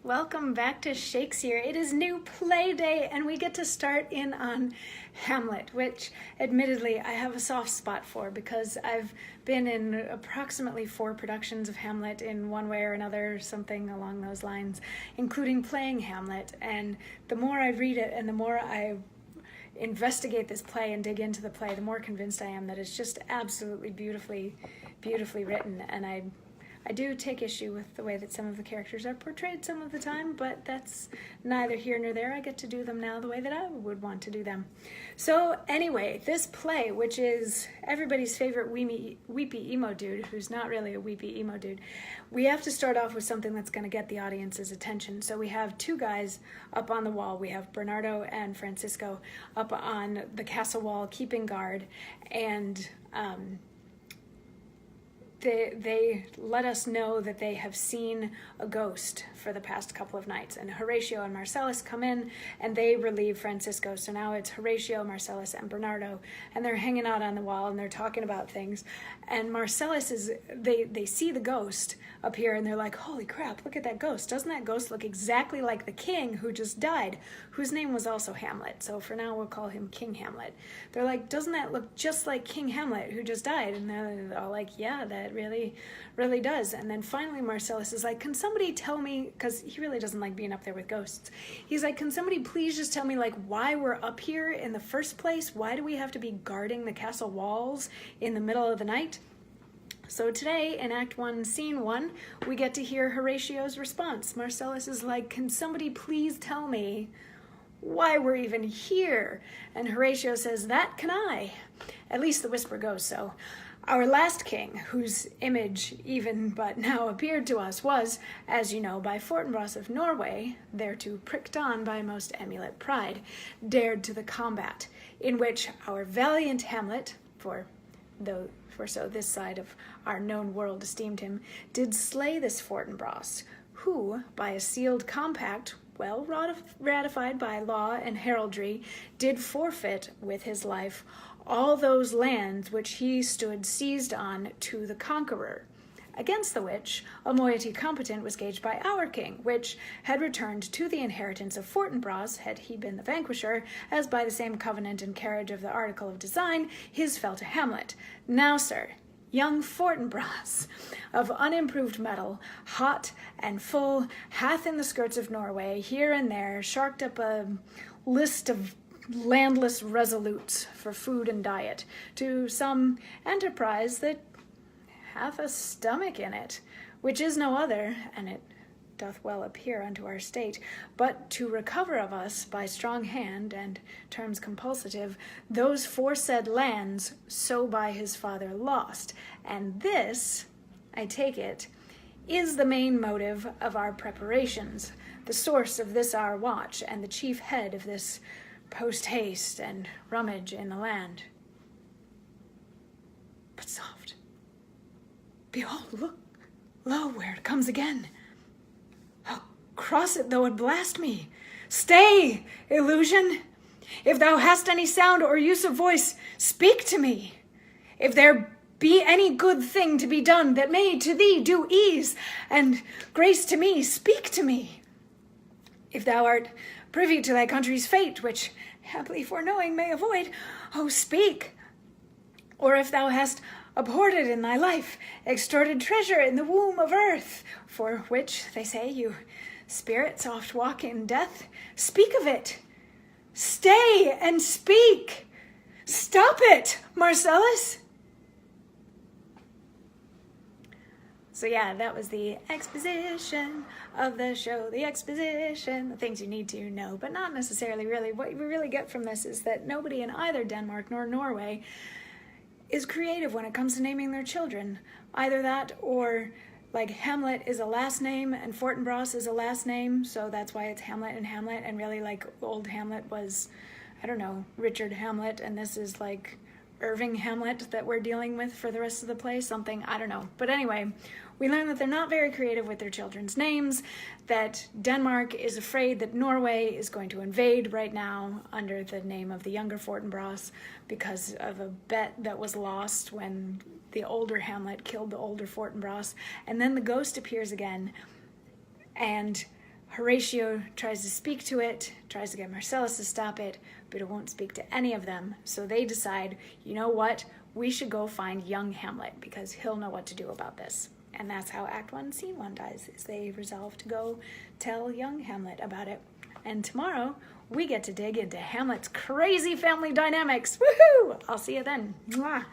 Welcome back to Shakesyear. It is new play day and we get to start in on Hamlet, which admittedly I have a soft spot for because I've been in approximately 4 productions of Hamlet in one way or another, something along those lines, including playing Hamlet. And the more I read it and the more I investigate this play and dig into the play, the more convinced I am that it's just absolutely beautifully written. And I do take issue with the way that some of the characters are portrayed some of the time, but that's neither here nor there. I get to do them now the way that I would want to do them. So anyway, this play, which is everybody's favorite weepy emo dude, who's not really a weepy emo dude, we have to start off with something that's going to get the audience's attention. So we have 2 guys up on the wall. We have Bernardo and Francisco up on the castle wall keeping guard, and they let us know that they have seen a ghost for the past couple of nights. And Horatio and Marcellus come in and they relieve Francisco. So now it's Horatio, Marcellus, and Bernardo. And they're hanging out on the wall and they're talking about things. And Marcellus they see the ghost up here and they're like, holy crap, look at that ghost. Doesn't that ghost look exactly like the king who just died, whose name was also Hamlet? So for now we'll call him King Hamlet. They're like, doesn't that look just like King Hamlet who just died? And they're all like, yeah, that really does. And then finally Marcellus is like, can somebody tell me, because he really doesn't like being up there with ghosts, he's like, can somebody please just tell me like why we're up here in the first place? Why do we have to be guarding the castle walls in the middle of the night? So today in Act 1, Scene 1, we get to hear Horatio's response. Marcellus is like, can somebody please tell me why we're even here? And Horatio says, that can I. At least the whisper goes so. Our last king, whose image even but now appeared to us, was, as you know, by Fortinbras of Norway, thereto pricked on by most emulate pride, dared to the combat, in which our valiant Hamlet, for so this side of our known world esteemed him, did slay this Fortinbras, who, by a sealed compact, well ratified by law and heraldry, did forfeit with his life all those lands which he stood seized on to the conqueror, against the which a moiety competent was gauged by our king, which had returned to the inheritance of Fortinbras, had he been the vanquisher, as by the same covenant and carriage of the article of design, his fell to Hamlet. Now, sir, young Fortinbras, of unimproved metal, hot and full, hath in the skirts of Norway, here and there, sharked up a list of landless resolutes for food and diet, to some enterprise that hath a stomach in it, which is no other, and it doth well appear unto our state, but to recover of us by strong hand and terms compulsative those foresaid lands so by his father lost. And this, I take it, is the main motive of our preparations, the source of this our watch, and the chief head of this post-haste and rummage in the land. But soft, behold, look, lo, where it comes again. Oh, cross it, though it blast me. Stay, illusion. If thou hast any sound or use of voice, speak to me. If there be any good thing to be done that may to thee do ease and grace to me, speak to me. If thou art privy to thy country's fate, which haply foreknowing may avoid, oh, speak. Or if thou hast abhorred it in thy life, extorted treasure in the womb of earth, for which, they say, you spirits oft walk in death, speak of it. Stay and speak. Stop it, Marcellus. So yeah, that was the exposition of the show, the exposition, the things you need to know, but not necessarily really. What we really get from this is that nobody in either Denmark nor Norway is creative when it comes to naming their children. Either that or like Hamlet is a last name and Fortinbras is a last name, so that's why it's Hamlet and really like old Hamlet was, I don't know, Richard Hamlet, and this is like Irving Hamlet that we're dealing with for the rest of the play, something, I don't know. But anyway, we learn that they're not very creative with their children's names, that Denmark is afraid that Norway is going to invade right now under the name of the younger Fortinbras because of a bet that was lost when the older Hamlet killed the older Fortinbras. And then the ghost appears again, and Horatio tries to speak to it, tries to get Marcellus to stop it, but it won't speak to any of them. So they decide, you know what? We should go find young Hamlet because he'll know what to do about this. And that's how Act 1, Scene 1 dies, is they resolve to go tell young Hamlet about it. And tomorrow, we get to dig into Hamlet's crazy family dynamics. Woohoo! I'll see you then. Mwah!